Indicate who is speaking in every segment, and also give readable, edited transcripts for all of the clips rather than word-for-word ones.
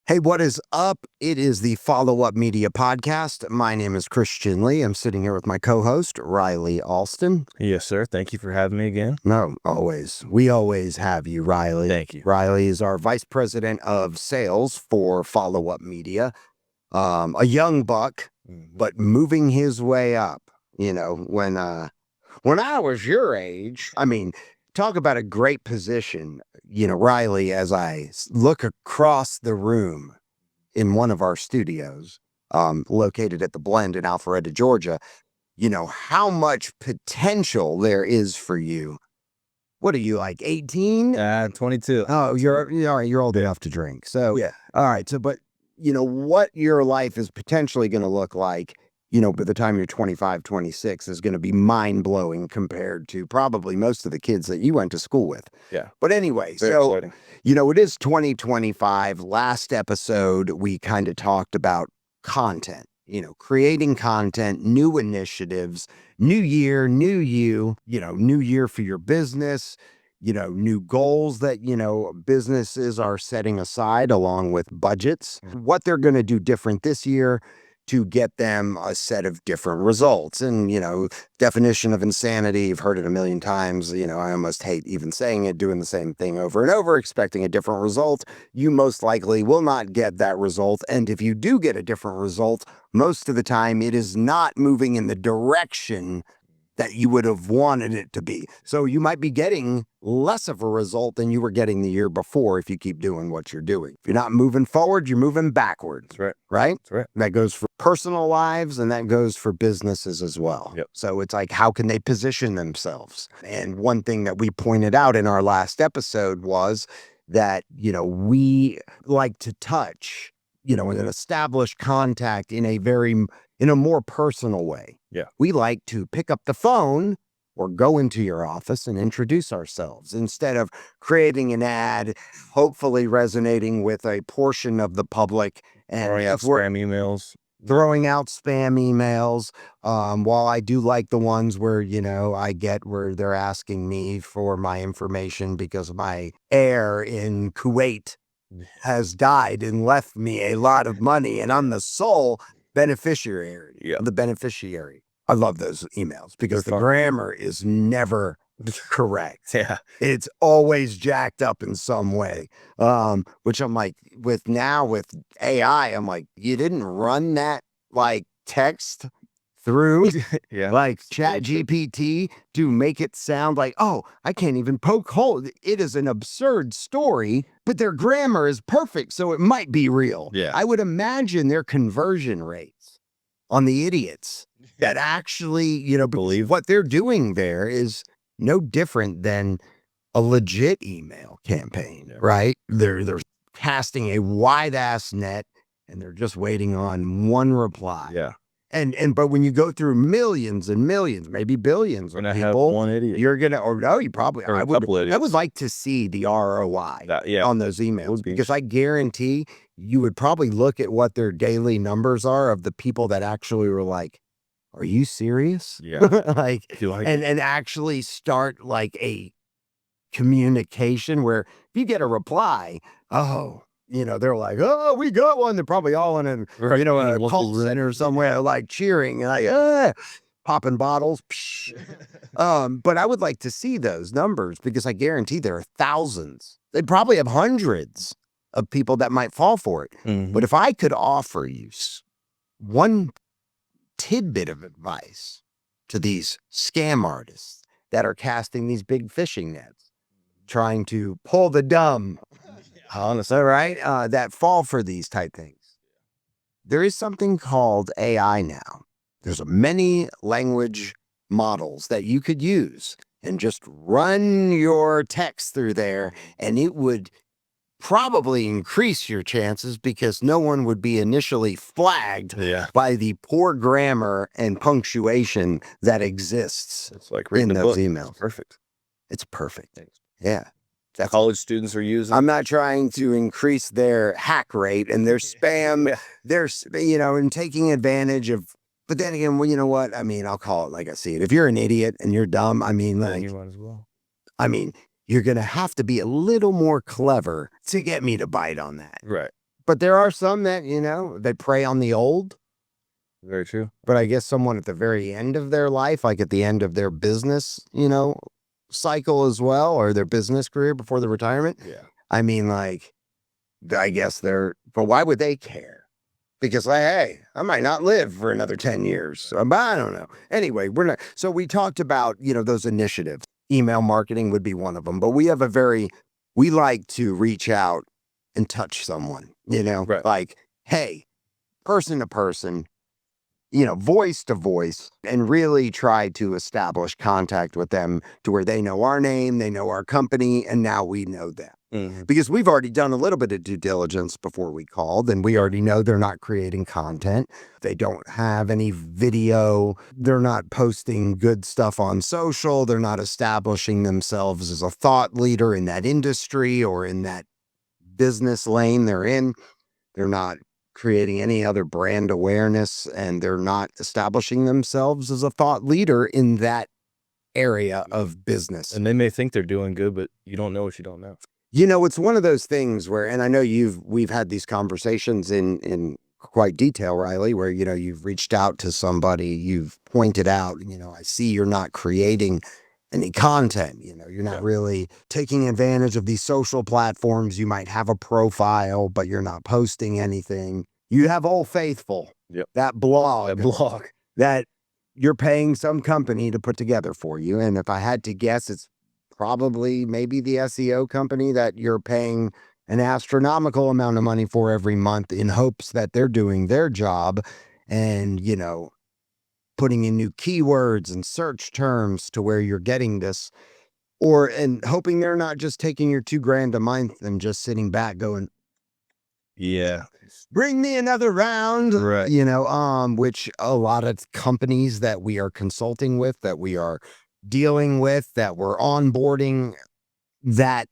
Speaker 1: Hey, what is up? It is the Follow Up Media Podcast. My name is Khristian Lee. I'm sitting here with my co-host, Ryley Alston.
Speaker 2: Yes, sir. Thank you for having me again.
Speaker 1: No, always. We always have you, Ryley.
Speaker 2: Thank you.
Speaker 1: Ryley is our Vice President of Sales for Follow Up Media. A young buck, but moving his way up. You know, when I was your age, talk about a great position. You know, Ryley, as I look across the room in one of our studios, located at the Blend in Alpharetta, Georgia, you know, how much potential there is for you. What are you, like 18?
Speaker 2: 22.
Speaker 1: Oh, all right, you're old enough to drink. So,
Speaker 2: Yeah.
Speaker 1: all right. So, but, you know, what your life is potentially going to look like, you know, by the time you're 25, 26 is going to be mind blowing compared to probably most of the kids that you went to school with.
Speaker 2: Yeah.
Speaker 1: But anyway,
Speaker 2: Very
Speaker 1: so,
Speaker 2: exciting.
Speaker 1: you know, it is 2025. Last episode, we kind of talked about content, you know, creating content, new initiatives, new year, new you, you know, new year for your business, you know, new goals that, you know, businesses are setting aside along with budgets, what they're going to do different this year to get them a set of different results. And, you know, definition of insanity, you've heard it a million times. You know, I almost hate even saying it, doing the same thing over and over, expecting a different result. You most likely will not get that result. And if you do get a different result, most of the time it is not moving in the direction that you would have wanted it to be. So you might be getting less of a result than you were getting the year before if you keep doing what you're doing. If you're not moving forward, you're moving backwards.
Speaker 2: That's right.
Speaker 1: Right?
Speaker 2: That's right.
Speaker 1: That goes for personal lives and that goes for businesses as well.
Speaker 2: Yep.
Speaker 1: So it's like, how can they position themselves? And one thing that we pointed out in our last episode was that, you know, we like to touch, you know, an established contact in a more personal way.
Speaker 2: Yeah.
Speaker 1: We like to pick up the phone or go into your office and introduce ourselves instead of creating an ad, hopefully resonating with a portion of the public. And
Speaker 2: Throwing out spam emails.
Speaker 1: Throwing out spam emails. While I do like the ones where, you know, I get where they're asking me for my information because my heir in Kuwait has died and left me a lot of money and I'm the sole beneficiary.
Speaker 2: Yeah.
Speaker 1: The beneficiary. I love those emails because
Speaker 2: They're
Speaker 1: the
Speaker 2: fun.
Speaker 1: grammar is never correct.
Speaker 2: Yeah.
Speaker 1: It's always jacked up in some way. Which I'm like, with AI, I'm like, you didn't run that like text through
Speaker 2: Yeah.
Speaker 1: like Chat GPT to make it sound like, oh, I can't even poke holes. It is an absurd story, but their grammar is perfect, so it might be real.
Speaker 2: Yeah.
Speaker 1: I would imagine their conversion rates on the idiots that actually, you know, believe what they're doing there is no different than a legit email campaign, right? They're casting a wide ass net and they're just waiting on one reply.
Speaker 2: Yeah.
Speaker 1: But when you go through millions and millions, maybe billions of
Speaker 2: We're gonna
Speaker 1: people,
Speaker 2: have one idiot.
Speaker 1: you're gonna, or no, you probably,
Speaker 2: Or a
Speaker 1: I
Speaker 2: couple idiots.
Speaker 1: would like to see the ROI
Speaker 2: Yeah.
Speaker 1: on those emails
Speaker 2: Would be
Speaker 1: because I guarantee you would probably look at what their daily numbers are of the people that actually were like, are you serious?
Speaker 2: Yeah.
Speaker 1: Like,
Speaker 2: If you like
Speaker 1: and actually start like a communication where if you get a reply, oh, you know, they're like, oh, we got one. They're probably all in a,
Speaker 2: Right.
Speaker 1: you know,
Speaker 2: In a
Speaker 1: a
Speaker 2: local
Speaker 1: cult
Speaker 2: room.
Speaker 1: center somewhere, like cheering, like, popping bottles. But I would like to see those numbers because I guarantee there are thousands. They probably have hundreds of people that might fall for it.
Speaker 2: Mhm.
Speaker 1: But if I could offer you one tidbit of advice to these scam artists that are casting these big fishing nets, trying to pull the dumb,
Speaker 2: Honestly.
Speaker 1: all right, that fall for these type things. There is something called AI now. There's many language models that you could use and just run your text through there, and it would probably increase your chances because no one would be initially flagged
Speaker 2: Yeah.
Speaker 1: by the poor grammar and punctuation that exists
Speaker 2: It's like reading
Speaker 1: in
Speaker 2: a
Speaker 1: those
Speaker 2: book.
Speaker 1: emails.
Speaker 2: It's perfect.
Speaker 1: It's perfect. Yeah. That's,
Speaker 2: College students are using.
Speaker 1: I'm not trying to increase their hack rate and their spam, you know, and taking advantage of, but then again, well, you know what? I mean, I'll call it like I see it. If you're an idiot and you're dumb, I mean,
Speaker 2: Then
Speaker 1: like,
Speaker 2: you might as well.
Speaker 1: I mean, you're going to have to be a little more clever to get me to bite on that.
Speaker 2: Right.
Speaker 1: But there are some that, they prey on the old.
Speaker 2: Very true.
Speaker 1: But I guess someone at the very end of their life, like at the end of their business, cycle as well, or their business career before the retirement.
Speaker 2: Yeah.
Speaker 1: I mean, like, I guess but why would they care? Because, like, hey, I might not live for another 10 years. But I don't know. Anyway, we're not. So we talked about, those initiatives. Email marketing would be one of them. But we like to reach out and touch someone,
Speaker 2: Right.
Speaker 1: like, hey, person to person, voice to voice, and really try to establish contact with them to where they know our name, they know our company, and now we know them.
Speaker 2: Mm-hmm.
Speaker 1: Because we've already done a little bit of due diligence before we called, and we already know they're not creating content. They don't have any video. They're not posting good stuff on social. They're not establishing themselves as a thought leader in that industry or in that business lane they're in. They're not creating any other brand awareness, and they're not establishing themselves as a thought leader in that area of business.
Speaker 2: And they may think they're doing good, but you don't know what you don't know.
Speaker 1: It's one of those things where, and I know we've had these conversations in quite detail, Ryley, where, you've reached out to somebody, you've pointed out, I see you're not creating any content, you're not really taking advantage of these social platforms. You might have a profile, but you're not posting anything. You have Old Faithful, that blog that you're paying some company to put together for you. And if I had to guess, it's probably maybe the SEO company that you're paying an astronomical amount of money for every month in hopes that they're doing their job and, putting in new keywords and search terms to where you're getting this, and hoping they're not just taking your $2,000 a month and just sitting back going, bring me another round,
Speaker 2: right?
Speaker 1: Which a lot of companies that we are consulting with, that we are dealing with, that we're onboarding, that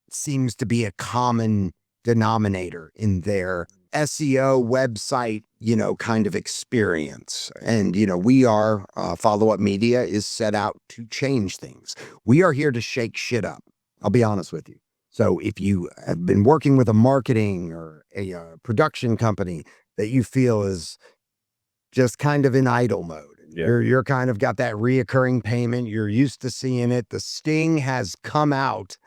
Speaker 1: seems to be a common denominator in their SEO website, kind of experience. And, we are, Follow Up Media is set out to change things. We are here to shake shit up. I'll be honest with you. So if you have been working with a marketing or a production company that you feel is just kind of in idle mode, you're kind of got that reoccurring payment, you're used to seeing it, the sting has come out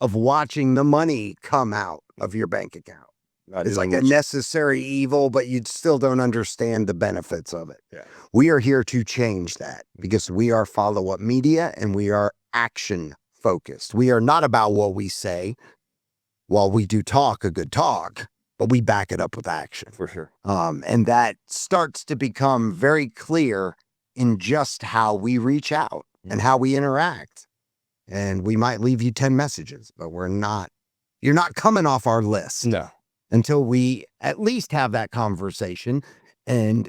Speaker 1: of watching the money come out of your bank account. It's like a necessary evil, but you still don't understand the benefits of it.
Speaker 2: Yeah.
Speaker 1: We are here to change that because we are Follow Up Media and we are action focused. We are not about what we say. While we do talk a good talk, but we back it up with action.
Speaker 2: For sure.
Speaker 1: And that starts to become very clear in just how we reach out and how we interact. And we might leave you 10 messages, but you're not coming off our list.
Speaker 2: No.
Speaker 1: Until we at least have that conversation and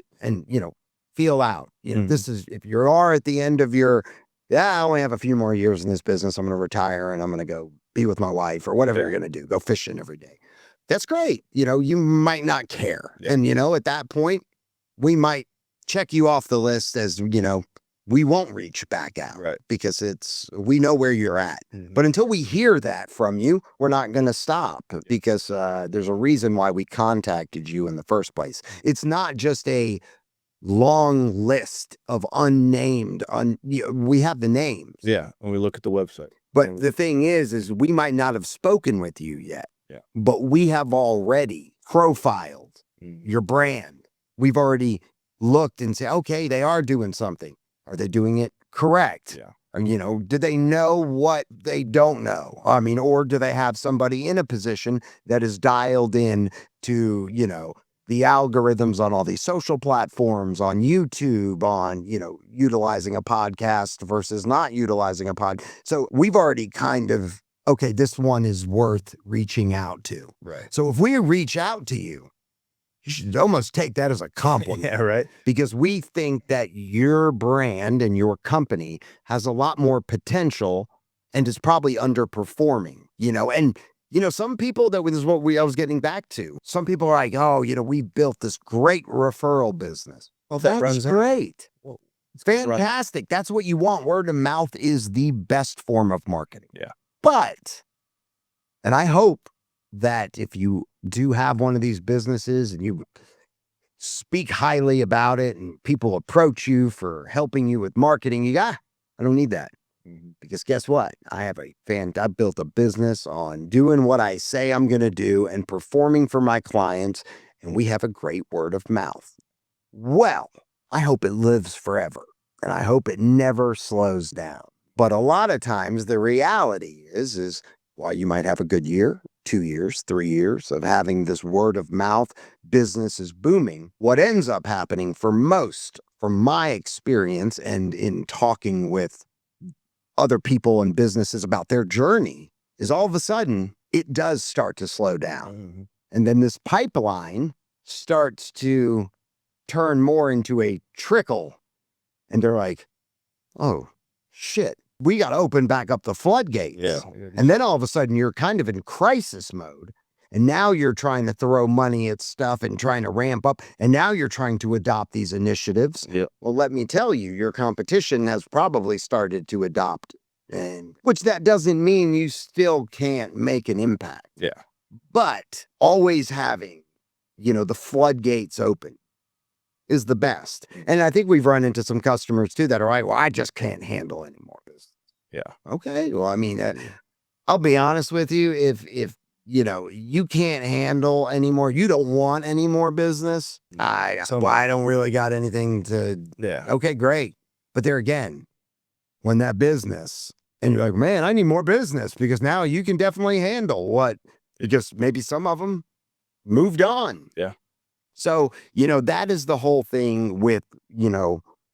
Speaker 1: feel out, this is, if you are at the end of I only have a few more years in this business. I'm going to retire and I'm going to go be with my wife or whatever you're going to do, go fishing every day. That's great. You might not care. Yeah. And, at that point, we might check you off the list as, we won't reach back out,
Speaker 2: right?
Speaker 1: Because we know where you're at. Mm-hmm. But until we hear that from you, we're not going to stop because there's a reason why we contacted you in the first place. It's not just a long list of unnamed, we have the names.
Speaker 2: Yeah, when we look at the website.
Speaker 1: But the thing is we might not have spoken with you yet.
Speaker 2: Yeah.
Speaker 1: But we have already profiled your brand. We've already looked and said, okay, they are doing something. Are they doing it correct?
Speaker 2: Yeah.
Speaker 1: Do they know what they don't know? Or do they have somebody in a position that is dialed in to, the algorithms on all these social platforms, on YouTube, on, utilizing a podcast versus not utilizing a pod. So we've already kind of, okay, this one is worth reaching out to.
Speaker 2: Right.
Speaker 1: So if we reach out to you, you should almost take that as a compliment.
Speaker 2: Yeah, right.
Speaker 1: Because we think that your brand and your company has a lot more potential and is probably underperforming, and some people this is what I was getting back to. Some people are like, oh, we built this great referral business. Well, that's great. Well, it's fantastic. That's what you want. Word of mouth is the best form of marketing.
Speaker 2: Yeah.
Speaker 1: But, and I hope that if you do have one of these businesses and you speak highly about it and people approach you for helping you with marketing, I don't need that. Because guess what? I built a business on doing what I say I'm going to do and performing for my clients. And we have a great word of mouth. Well, I hope it lives forever and I hope it never slows down. But a lot of times the reality is while you might have a good year, 2 years, 3 years of having this word of mouth, business is booming. What ends up happening for most, from my experience and in talking with other people and businesses about their journey, is all of a sudden it does start to slow down. And then this pipeline starts to turn more into a trickle. And they're like, oh, shit, we got to open back up the floodgates.
Speaker 2: Yeah.
Speaker 1: And then all of a sudden you're kind of in crisis mode. And now you're trying to throw money at stuff and trying to ramp up. And now you're trying to adopt these initiatives.
Speaker 2: Yeah.
Speaker 1: Well, let me tell you, your competition has probably started to adopt. And which that doesn't mean you still can't make an impact.
Speaker 2: Yeah.
Speaker 1: But always having, the floodgates open is the best. And I think we've run into some customers too that are like, well, I just can't handle any more business.
Speaker 2: Yeah.
Speaker 1: Okay. Well, I mean, I'll be honest with you. If you can't handle anymore, you don't want any more business. I don't really got anything to.
Speaker 2: Yeah.
Speaker 1: Okay, great. But there again, when that business and you're like, man, I need more business because now you can definitely handle what just maybe some of them moved on.
Speaker 2: Yeah.
Speaker 1: So, that is the whole thing with,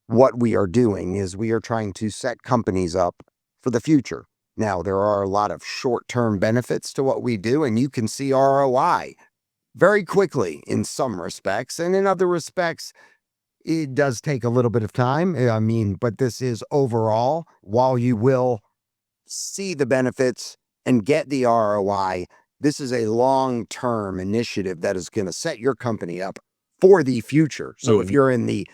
Speaker 1: what we are doing is we are trying to set companies up for the future. Now, there are a lot of short-term benefits to what we do, and you can see ROI very quickly in some respects. And in other respects, it does take a little bit of time. I mean, but this is overall, while you will see the benefits and get the ROI, this is a long-term initiative that is going to set your company up for the future. So if you're in the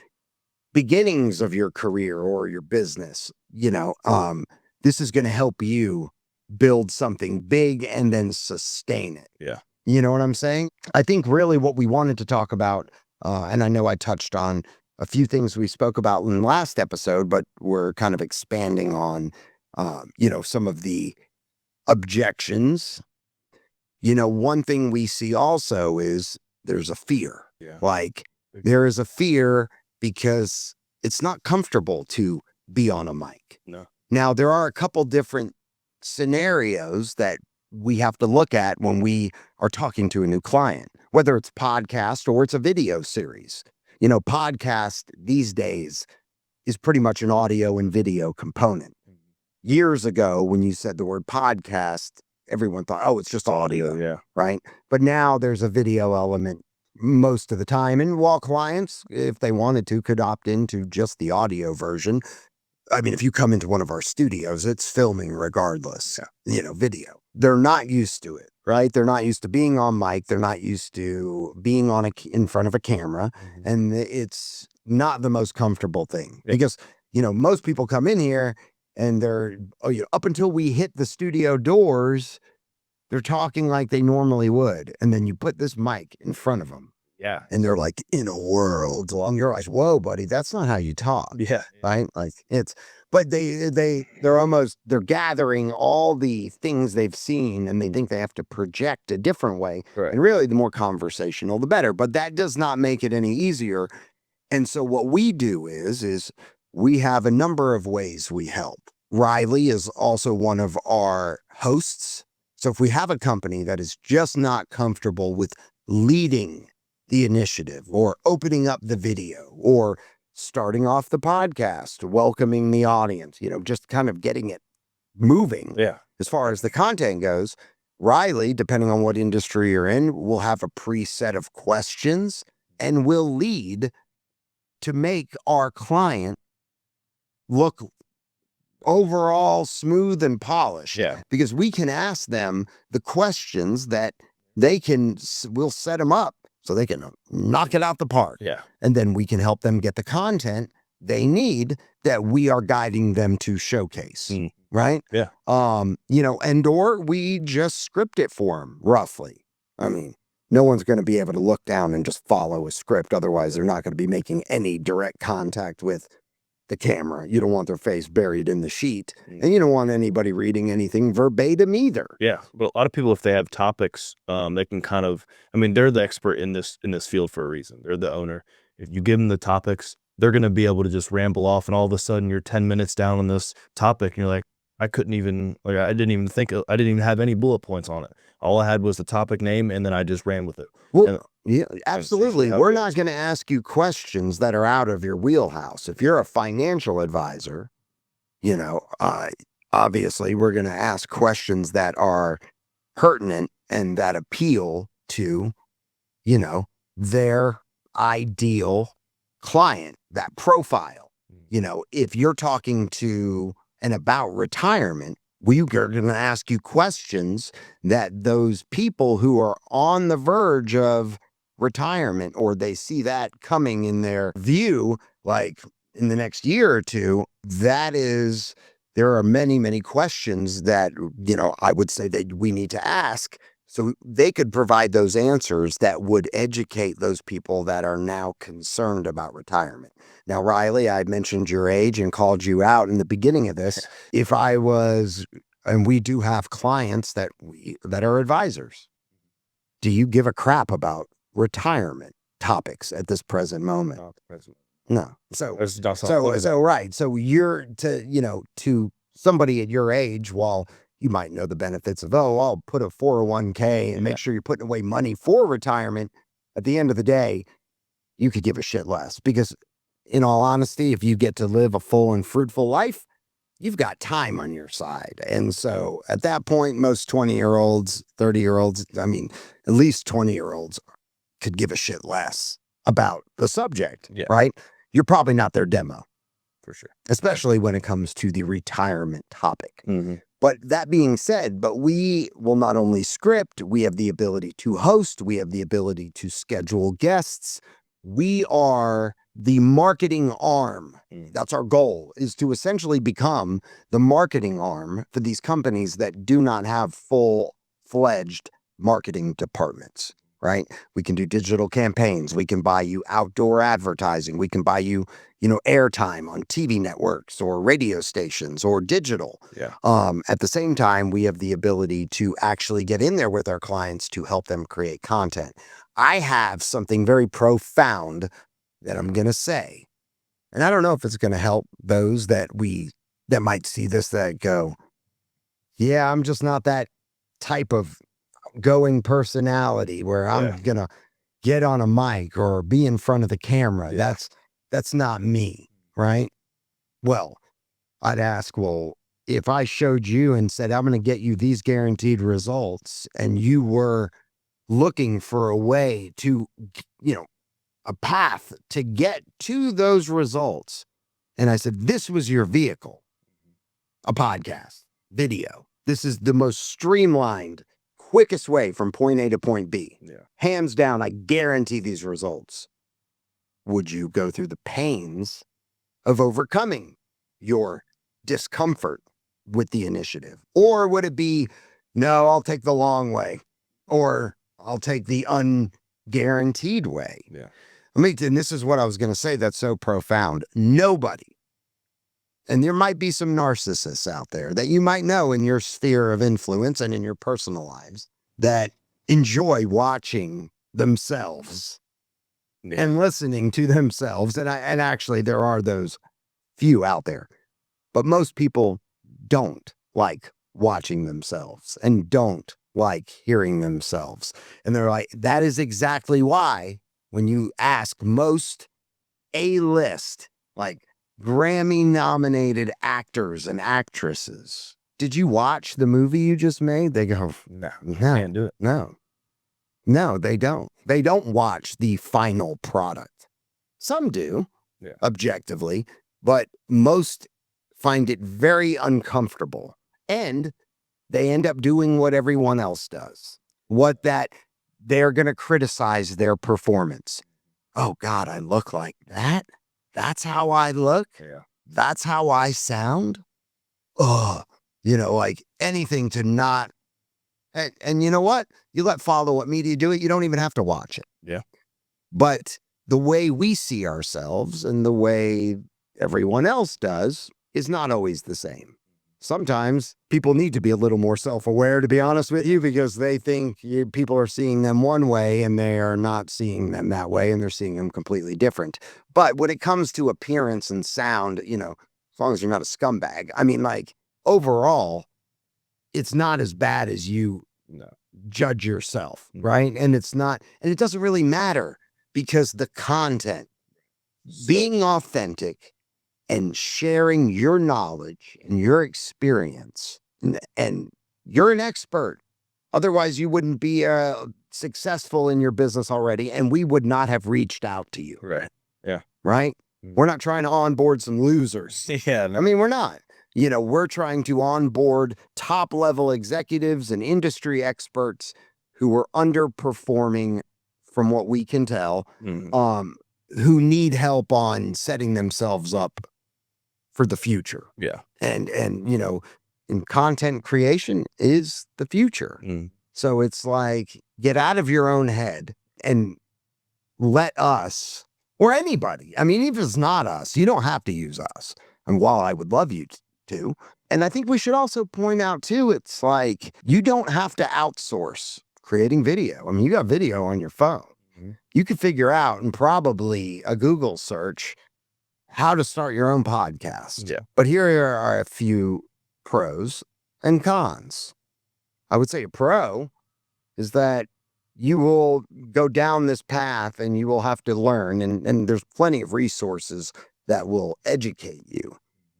Speaker 1: beginnings of your career or your business, this is going to help you build something big and then sustain it.
Speaker 2: Yeah.
Speaker 1: You know what I'm saying? I think really what we wanted to talk about, and I know I touched on a few things we spoke about in the last episode, but we're kind of expanding on, some of the objections. One thing we see also is there's a fear.
Speaker 2: Yeah.
Speaker 1: Like there is a fear because it's not comfortable to be on a mic.
Speaker 2: No.
Speaker 1: Now, there are a couple different scenarios that we have to look at when we are talking to a new client, whether it's podcast or it's a video series. Podcast these days is pretty much an audio and video component. Years ago, when you said the word podcast, everyone thought, oh, it's just audio.
Speaker 2: Yeah.
Speaker 1: Right. But now there's a video element most of the time. And while clients, if they wanted to, could opt into just the audio version. I mean, if you come into one of our studios, it's filming regardless, video. They're not used to it, right? They're not used to being on mic. They're not used to being in front of a camera. And it's not the most comfortable thing because, most people come in here and they're, up until we hit the studio doors, they're talking like they normally would. And then you put this mic in front of them.
Speaker 2: Yeah.
Speaker 1: And they're like in a world long. You're like, whoa, buddy, that's not how you talk.
Speaker 2: Yeah.
Speaker 1: Right. Like but they're gathering all the things they've seen and they think they have to project a different way.
Speaker 2: Right.
Speaker 1: And really the more conversational, the better, but that does not make it any easier. And so what we do is we have a number of ways we help. Ryley is also one of our hosts. So if we have a company that is just not comfortable with leading the initiative or opening up the video or starting off the podcast, welcoming the audience, just kind of getting it moving.
Speaker 2: Yeah.
Speaker 1: As far as the content goes, Ryley, depending on what industry you're in, will have a preset of questions and will lead to make our client look overall smooth and polished.
Speaker 2: Yeah.
Speaker 1: Because we can ask them the questions that we'll set them up so they can knock it out the park.
Speaker 2: Yeah.
Speaker 1: And then we can help them get the content they need that we are guiding them to showcase, right?
Speaker 2: Yeah.
Speaker 1: And or we just script it for them roughly. I mean, no one's going to be able to look down and just follow a script. Otherwise, they're not going to be making any direct contact with the camera. You don't want their face buried in the sheet, and you don't want anybody reading anything verbatim either.
Speaker 2: Yeah, but a lot of people, if they have topics, they can kind of, I mean, they're the expert in this field for a reason. They're the owner. If you give them the topics, they're going to be able to just ramble off, and all of a sudden you're 10 minutes down on this topic, and you're like, I didn't even have any bullet points on it. All I had was the topic name, and then I just ran with it.
Speaker 1: Well, yeah, absolutely. We're not going to ask you questions that are out of your wheelhouse. If you're a financial advisor, obviously we're going to ask questions that are pertinent and that appeal to, their ideal client, that profile. If you're talking to and about retirement, we are going to ask you questions that those people who are on the verge of retirement, or they see that coming in their view, like in the next year or two, there are many, many questions that, I would say that we need to ask. So they could provide those answers that would educate those people that are now concerned about retirement. Now, Ryley, I mentioned your age and called you out in the beginning of this. If I was, and we do have clients that are advisors, do you give a crap about retirement topics at this present moment?
Speaker 2: Not the present.
Speaker 1: No. So
Speaker 2: Right.
Speaker 1: So you're to somebody at your age, while you might know the benefits of, I'll put a 401k and make sure you're putting away money for retirement. At the end of the day, you could give a shit less, because in all honesty, if you get to live a full and fruitful life, you've got time on your side. And so at that point, most 20-year-olds, 30-year-olds, I mean, at least 20-year-olds could give a shit less about the subject, right? You're probably not their demo.
Speaker 2: For sure.
Speaker 1: Especially when it comes to the retirement topic. But that being said, we will not only script, we have the ability to host, we have the ability to schedule guests. We are the marketing arm. That's our goal, is to essentially become the marketing arm for these companies that do not have full-fledged marketing departments, right? We can do digital campaigns. We can buy you outdoor advertising. We can buy you, airtime on TV networks or radio stations or digital.
Speaker 2: Yeah.
Speaker 1: At the same time, we have the ability to actually get in there with our clients to help them create content. I have something very profound that I'm going to say, and I don't know if it's going to help those that might see this, that go, yeah, I'm just not that type of going personality where I'm going to get on a mic or be in front of the camera.
Speaker 2: Yeah.
Speaker 1: That's not me, right? Well, I'd ask, if I showed you and said, I'm going to get you these guaranteed results, and you were looking for a way to, a path to get to those results, and I said, this was your vehicle, a podcast, video. This is the most streamlined, quickest way from point A to point B.
Speaker 2: Yeah.
Speaker 1: Hands down, I guarantee these results. Would you go through the pains of overcoming your discomfort with the initiative? Or would it be, no, I'll take the long way, or I'll take the unguaranteed way?
Speaker 2: Yeah.
Speaker 1: And this is what I was going to say that's so profound. Nobody, and there might be some narcissists out there that you might know in your sphere of influence and in your personal lives that enjoy watching themselves and listening to themselves. And actually there are those few out there, but most people don't like watching themselves and don't like hearing themselves. And they're like, that is exactly why when you ask most A-list, like Grammy-nominated actors and actresses, did you watch the movie you just made? They go,
Speaker 2: no, can't do it.
Speaker 1: No, they don't. They don't watch the final product. Some do, objectively, but most find it very uncomfortable. And they end up doing what everyone else does. They're going to criticize their performance. Oh God, I look like that? that's how I look.
Speaker 2: Yeah.
Speaker 1: That's how I sound. Ugh. Like anything to not. And you know what? You let Follow What Media do it. You don't even have to watch it.
Speaker 2: Yeah.
Speaker 1: But the way we see ourselves and the way everyone else does is not always the same. Sometimes people need to be a little more self-aware, to be honest with you, because they think people are seeing them one way and they are not seeing them that way, and they're seeing them completely different. But when it comes to appearance and sound, as long as you're not a scumbag, I mean, like, overall, it's not as bad as you
Speaker 2: No.
Speaker 1: judge yourself, right? And it doesn't really matter because the content, being authentic and sharing your knowledge and your experience, and you're an expert. Otherwise, you wouldn't be successful in your business already, and we would not have reached out to you.
Speaker 2: Right. Yeah.
Speaker 1: Right? We're not trying to onboard some losers.
Speaker 2: Yeah.
Speaker 1: I mean, we're not. We're trying to onboard top-level executives and industry experts who are underperforming from what we can tell, who need help on setting themselves up for the future.
Speaker 2: Yeah.
Speaker 1: And in content creation is the future. So it's like, get out of your own head and let us, or anybody, I mean, even if it's not us, you don't have to use us. And while I would love you to, and I think we should also point out too, it's like, you don't have to outsource creating video. I mean, you got video on your phone. You could figure out, and probably a Google search, how to start your own podcast.
Speaker 2: Yeah.
Speaker 1: But here are a few pros and cons. I would say a pro is that you will go down this path and you will have to learn, and there's plenty of resources that will educate you,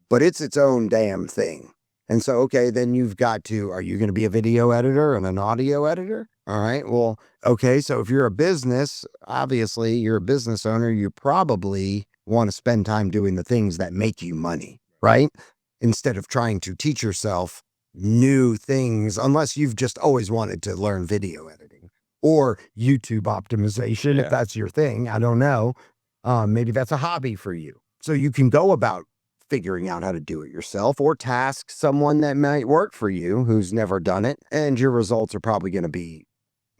Speaker 1: but it's its own damn thing. And so, okay, then you've got to, are you going to be a video editor and an audio editor? All right. Well, okay. So if you're a business, obviously you're a business owner, you probably want to spend time doing the things that make you money, right? Instead of trying to teach yourself new things, unless you've just always wanted to learn video editing or YouTube optimization, if that's your thing. I don't know. Maybe that's a hobby for you. So you can go about figuring out how to do it yourself, or task someone that might work for you who's never done it, and your results are probably going to be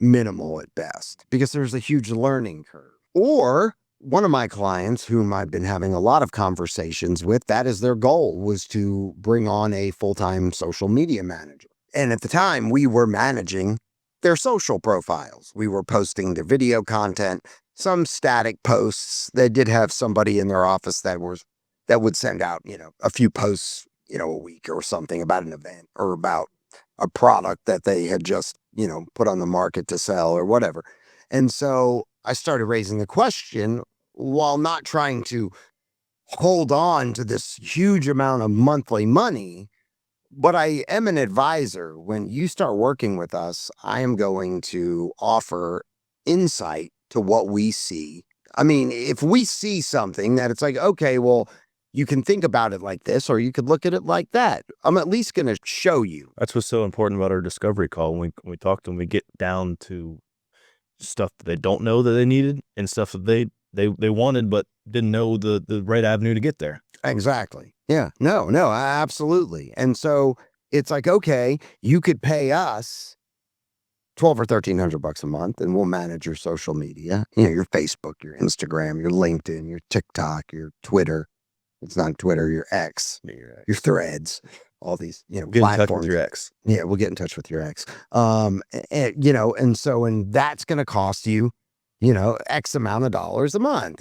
Speaker 1: minimal at best because there's a huge learning curve. Or one of my clients, whom I've been having a lot of conversations with, that is their goal, was to bring on a full-time social media manager. And at the time, we were managing their social profiles. We were posting their video content, some static posts. They did have somebody in their office that would send out, a few posts, a week or something about an event or about a product that they had just, put on the market to sell or whatever. And so I started raising the question, while not trying to hold on to this huge amount of monthly money, but I am an advisor. When you start working with us, I am going to offer insight to what we see. I mean, if we see something that it's like, okay, well, you can think about it like this, or you could look at it like that, I'm at least going to show you.
Speaker 2: That's what's so important about our discovery call. When we talk to them, we get down to stuff that they don't know that they needed, and stuff that they wanted but didn't know the right avenue to get there.
Speaker 1: Exactly. Yeah. No, absolutely. And so it's like, okay, you could pay us $1,200 or $1,300 a month, and we'll manage your social media, your Facebook, your Instagram, your LinkedIn, your TikTok, your Twitter. It's not Twitter, your X, your Threads, all these,
Speaker 2: Get
Speaker 1: platforms.
Speaker 2: in touch with your ex.
Speaker 1: Yeah, we'll get in touch with your ex. And that's going to cost you, X amount of dollars a month,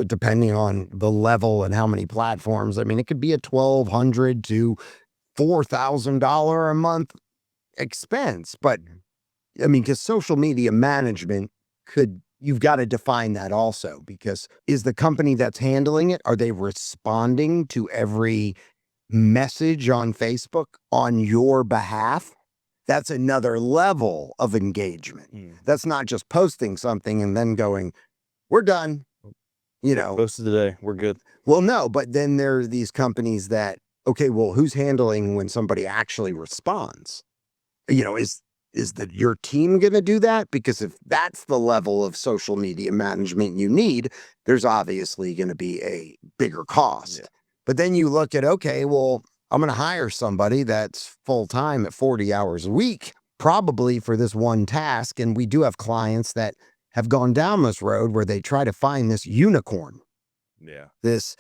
Speaker 1: depending on the level and how many platforms. I mean, it could be a $1,200 to $4,000 a month expense. But I mean, because social media management you've got to define that also, because is the company that's handling it, are they responding to every message on Facebook on your behalf? That's another level of engagement. That's not just posting something and then going, we're done,
Speaker 2: Posted today, we're good.
Speaker 1: Well, no, but then there are these companies that, okay, well, who's handling when somebody actually responds? is that your team going to do that? Because if that's the level of social media management you need, there's obviously going to be a bigger cost.
Speaker 2: Yeah.
Speaker 1: But then you look at, okay, well, I'm going to hire somebody that's full-time at 40 hours a week, probably for this one task. And we do have clients that have gone down this road where they try to find this unicorn.
Speaker 2: Yeah.
Speaker 1: This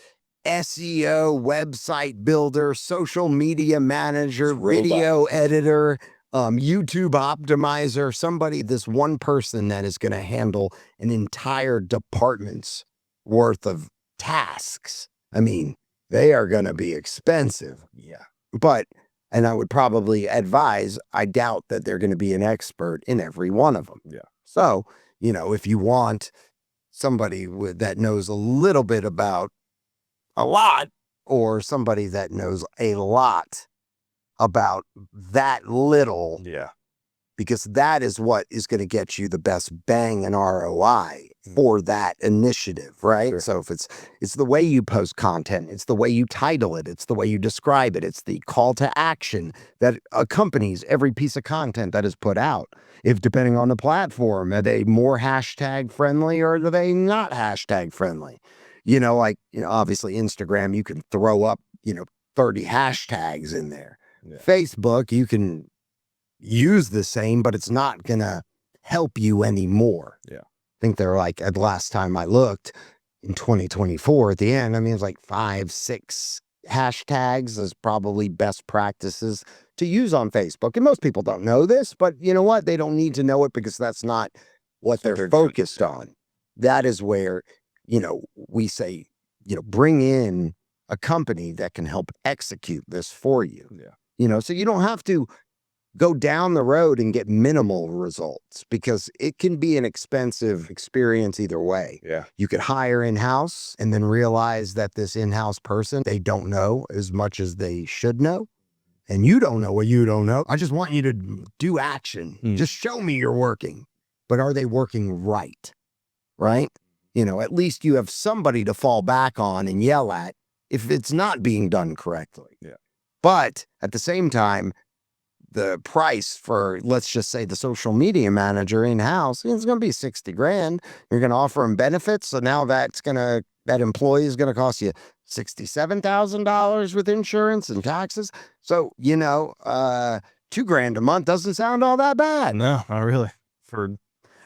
Speaker 1: SEO, website builder, social media manager, video editor, YouTube optimizer, somebody, this one person that is going to handle an entire department's worth of tasks. I mean, they are going to be expensive.
Speaker 2: Yeah.
Speaker 1: But, and I would probably advise, I doubt that they're going to be an expert in every one of them.
Speaker 2: Yeah.
Speaker 1: So, if you want somebody that knows a little bit about a lot, or somebody that knows a lot about that little,
Speaker 2: Yeah.
Speaker 1: because that is what is going to get you the best bang and ROI for that initiative, right?
Speaker 2: Sure.
Speaker 1: So if it's the way you post content, it's the way you title it, it's the way you describe it, it's the call to action that accompanies every piece of content that is put out. If depending on the platform, are they more hashtag friendly or are they not hashtag friendly? Obviously Instagram, you can throw up, 30 hashtags in there.
Speaker 2: Yeah.
Speaker 1: Facebook, you can use the same, but it's not gonna help you anymore.
Speaker 2: Yeah.
Speaker 1: I think they're like, at the last time I looked in 2024 at the end, I mean, it's like 5-6 hashtags is probably best practices to use on Facebook. And most people don't know this, but you know what? They don't need to know it because that's not what they're focused on. That is where, we say, bring in a company that can help execute this for you.
Speaker 2: Yeah.
Speaker 1: So you don't have to go down the road and get minimal results because it can be an expensive experience either way.
Speaker 2: Yeah.
Speaker 1: You could hire in-house and then realize that this in-house person, they don't know as much as they should know. And you don't know what you don't know. I just want you to do action. Just show me you're working. But are they working right? Right? At least you have somebody to fall back on and yell at if it's not being done correctly.
Speaker 2: Yeah.
Speaker 1: But at the same time, the price for, let's just say, the social media manager in-house, it's going to be 60 grand. You're going to offer them benefits. So now that employee is going to cost you $67,000 with insurance and taxes. So, $2,000 a month doesn't sound all that bad.
Speaker 2: No, not really. For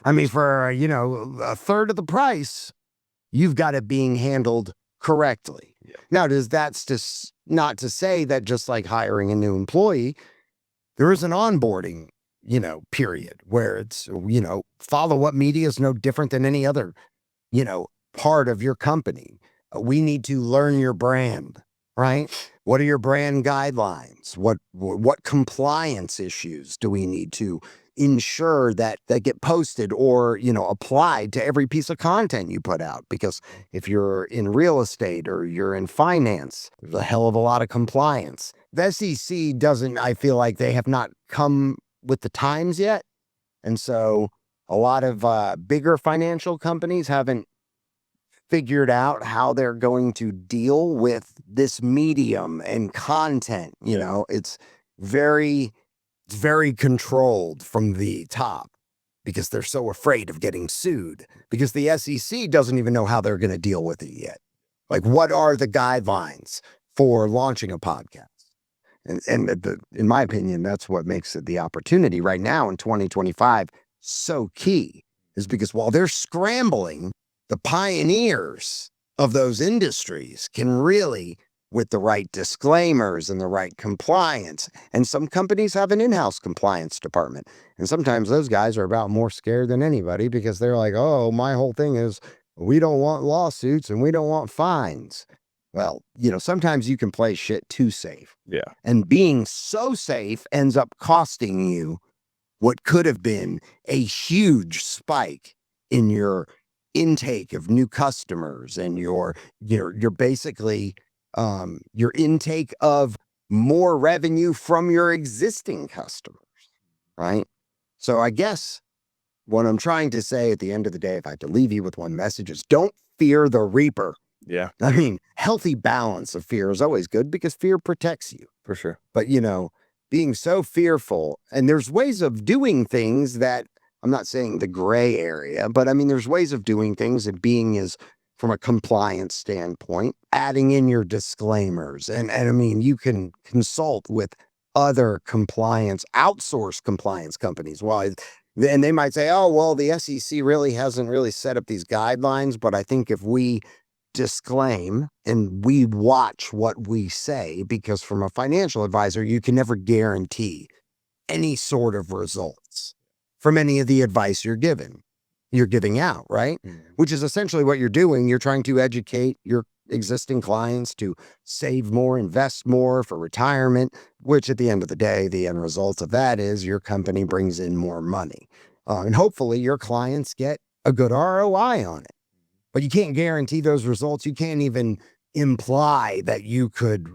Speaker 1: a third of the price, you've got it being handled correctly.
Speaker 2: Yeah.
Speaker 1: Now, that's just not to say that just like hiring a new employee, there is an onboarding, period where it's, follow-up media is no different than any other, part of your company. We need to learn your brand, right? What are your brand guidelines? What compliance issues do we need to ensure that get posted or, applied to every piece of content you put out? Because if you're in real estate or you're in finance, there's a hell of a lot of compliance. The SEC I feel like they have not come with the times yet. And so a lot of bigger financial companies haven't figured out how they're going to deal with this medium and content. It's very controlled from the top because they're so afraid of getting sued because the SEC doesn't even know how they're going to deal with it yet. Like, what are the guidelines for launching a podcast? And in my opinion, that's what makes it the opportunity right now in 2025 so key, is because while they're scrambling, the pioneers of those industries can really, with the right disclaimers and the right compliance, and some companies have an in-house compliance department. And sometimes those guys are about more scared than anybody because they're like, oh, my whole thing is we don't want lawsuits and we don't want fines. Well, sometimes you can play shit too safe.
Speaker 2: Yeah.
Speaker 1: And being so safe ends up costing you what could have been a huge spike in your intake of new customers and your basically your intake of more revenue from your existing customers, right? So I guess what I'm trying to say at the end of the day, if I had to leave you with one message, is don't fear the reaper.
Speaker 2: Yeah.
Speaker 1: Healthy balance of fear is always good because fear protects you.
Speaker 2: For sure.
Speaker 1: But, being so fearful. And there's ways of doing things that, I'm not saying the gray area, but I mean, there's ways of doing things and being is from a compliance standpoint, adding in your disclaimers. And I mean, you can consult with other compliance, outsourced compliance companies. Well, and they might say, oh, well, the SEC really hasn't really set up these guidelines. But I think if we disclaim and we watch what we say, because from a financial advisor, you can never guarantee any sort of results from any of the advice you're giving out, right? Which is essentially what you're doing. You're trying to educate your existing clients to save more, invest more for retirement, which at the end of the day, the end result of that is your company brings in more money. And hopefully your clients get a good ROI on it. But you can't guarantee those results. You can't even imply that you could,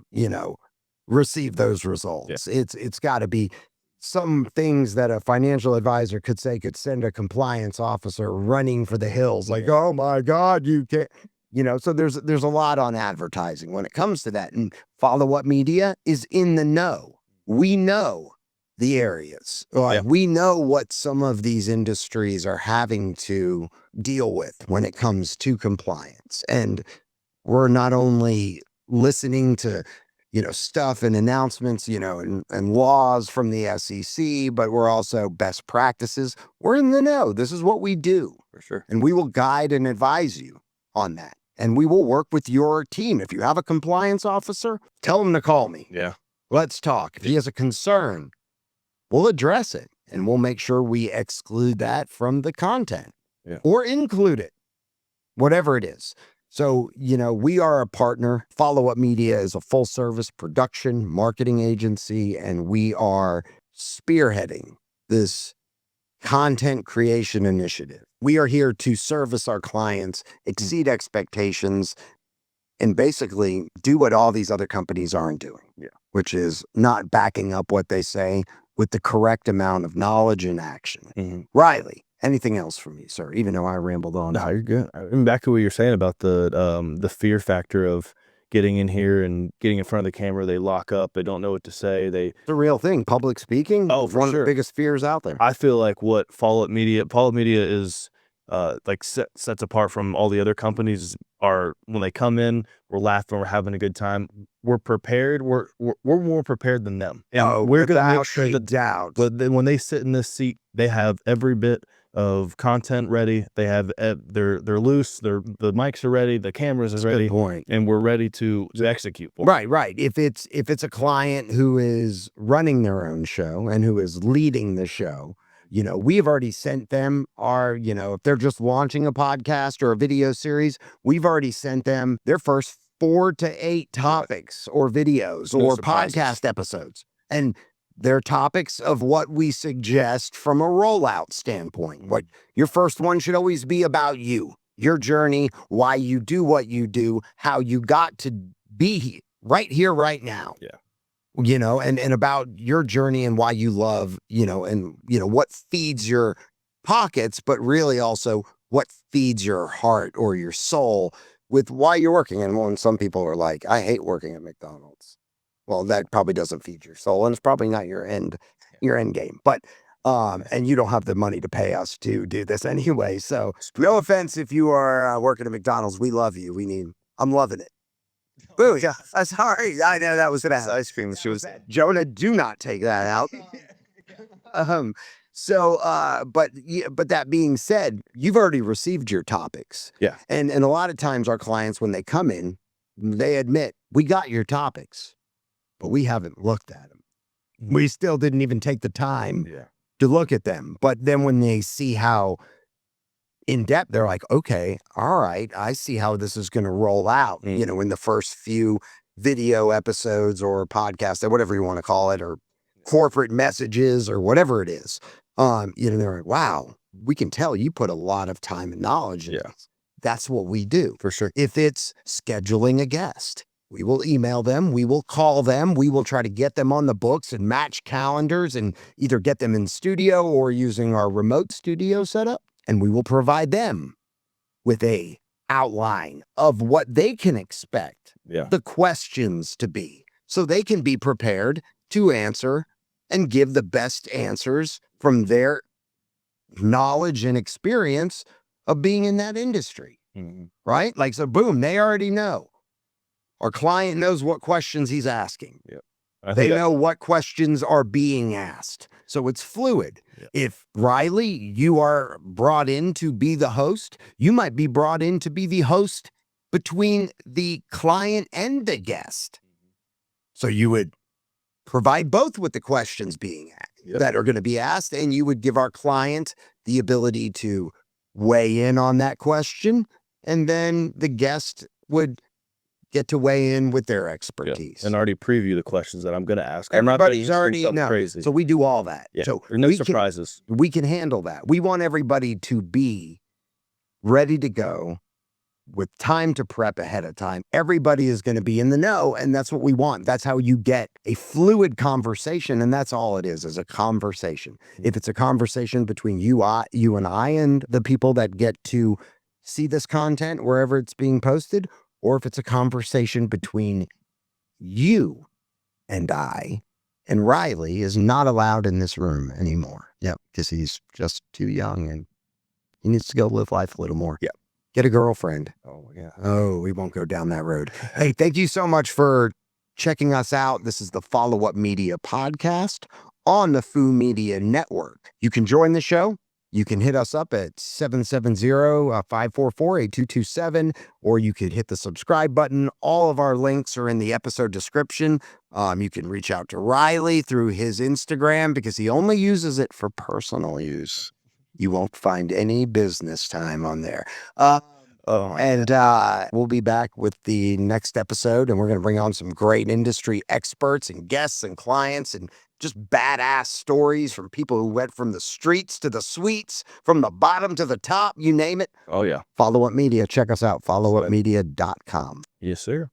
Speaker 1: receive those results. Yeah. It's got to be some things that a financial advisor could send a compliance officer running for the hills, like, oh my God, you can't, so there's a lot on advertising when it comes to that. And follow-up media is in the know. We know the areas. We know what some of these industries are having to deal with when it comes to compliance. And we're not only listening to stuff and announcements, and laws from the SEC, but we're also best practices. We're in the know. This is what we do.
Speaker 2: For sure.
Speaker 1: And we will guide and advise you on that. And we will work with your team. If you have a compliance officer, tell them to call me.
Speaker 2: Yeah.
Speaker 1: Let's talk. If he has a concern, we'll address it and we'll make sure we exclude that from the content or include it, whatever it is. So, we are a partner. Follow-Up Media is a full-service production marketing agency, and we are spearheading this content creation initiative. We are here to service our clients, exceed expectations, and basically do what all these other companies aren't doing, which is not backing up what they say with the correct amount of knowledge and action. Ryley, anything else from you, sir? Even though I rambled on.
Speaker 2: No, you're good. And back to what you're saying about the fear factor of getting in here and getting in front of the camera. They lock up. They don't know what to say.
Speaker 1: It's a real thing. Public speaking.
Speaker 2: Oh, for
Speaker 1: one
Speaker 2: sure.
Speaker 1: of the biggest fears out there.
Speaker 2: I feel like what Follow-Up Media is sets apart from all the other companies are when they come in, we're laughing, we're having a good time. We're prepared. We're more prepared than them.
Speaker 1: And
Speaker 2: we're going to make
Speaker 1: sure the doubt.
Speaker 2: But then when they sit in this seat, they have every bit of content ready. They have they're loose. The mics are ready. The cameras are ready.
Speaker 1: Good point.
Speaker 2: And we're ready to execute.
Speaker 1: Right. If it's a client who is running their own show and who is leading the show, we've already sent them our, if they're just launching a podcast or a video series, we've already sent them their first 4 to 8 topics or videos or podcast episodes. And they're topics of what we suggest from a rollout standpoint. What your first one should always be about you, your journey, why you do what you do, how you got to be right here, right now.
Speaker 2: Yeah.
Speaker 1: And about your journey and why you love, and, what feeds your pockets, but really also what feeds your heart or your soul with why you're working. And when some people are like, I hate working at McDonald's. Well, that probably doesn't feed your soul, and it's probably not your end game. But and you don't have the money to pay us to do this anyway. So no offense if you are working at McDonald's. We love you. I'm loving it. Boo, yeah. Sorry. I know that was bad.
Speaker 2: Ice cream. She was
Speaker 1: Jonah, do not take that out. But that being said, you've already received your topics.
Speaker 2: Yeah.
Speaker 1: And a lot of times our clients, when they come in, they admit, we got your topics, but we haven't looked at them. We still didn't even take the time to look at them. But then when they see how in depth, they're like, okay, all right, I see how this is going to roll out, in the first few video episodes or podcasts or whatever you want to call it, or corporate messages or whatever it is. They're like, wow, we can tell you put a lot of time and knowledge in this. That's what we do.
Speaker 2: For sure.
Speaker 1: If it's scheduling a guest, we will email them, we will call them, we will try to get them on the books and match calendars and either get them in studio or using our remote studio setup. And we will provide them with a outline of what they can expect the questions to be, so they can be prepared to answer and give the best answers from their knowledge and experience of being in that industry, right? Like, so boom, they already know. Our client knows what questions he's asking. They know what questions are being asked. So it's fluid. If Ryley, you are brought in to be the host, you might be brought in to be the host between the client and the guest. So you would provide both with the questions being asked that are going to be asked, and you would give our client the ability to weigh in on that question, and then the guest would get to weigh in with their expertise
Speaker 2: and already preview the questions that I'm going to ask.
Speaker 1: Everybody's already
Speaker 2: crazy.
Speaker 1: So we do all that. So
Speaker 2: there are no surprises.
Speaker 1: We can handle that. We want everybody to be ready to go with time to prep ahead of time. Everybody is going to be in the know, and that's what we want. That's how you get a fluid conversation, and that's all it is a conversation. If it's a conversation between you and I and the people that get to see this content wherever it's being posted, or if it's a conversation between you and I, and Ryley is not allowed in this room anymore. Because he's just too young and he needs to go live life a little more. Get a girlfriend. Oh, we won't go down that road. Hey, thank you so much for checking us out. This is the Follow Up Media podcast on the Foo Media Network. You can join the show. You can hit us up at 770-544-8227, or you could hit the subscribe button. All of our links are in the episode description. You can reach out to Ryley through his Instagram because he only uses it for personal use. You won't find any business time on there. And we'll be back with the next episode, and we're going to bring on some great industry experts and guests and clients and just badass stories from people who went from the streets to the suites, from the bottom to the top, you name it.
Speaker 2: Oh, yeah.
Speaker 1: Follow Up Media. Check us out, followupmedia.com.
Speaker 2: Yes, sir.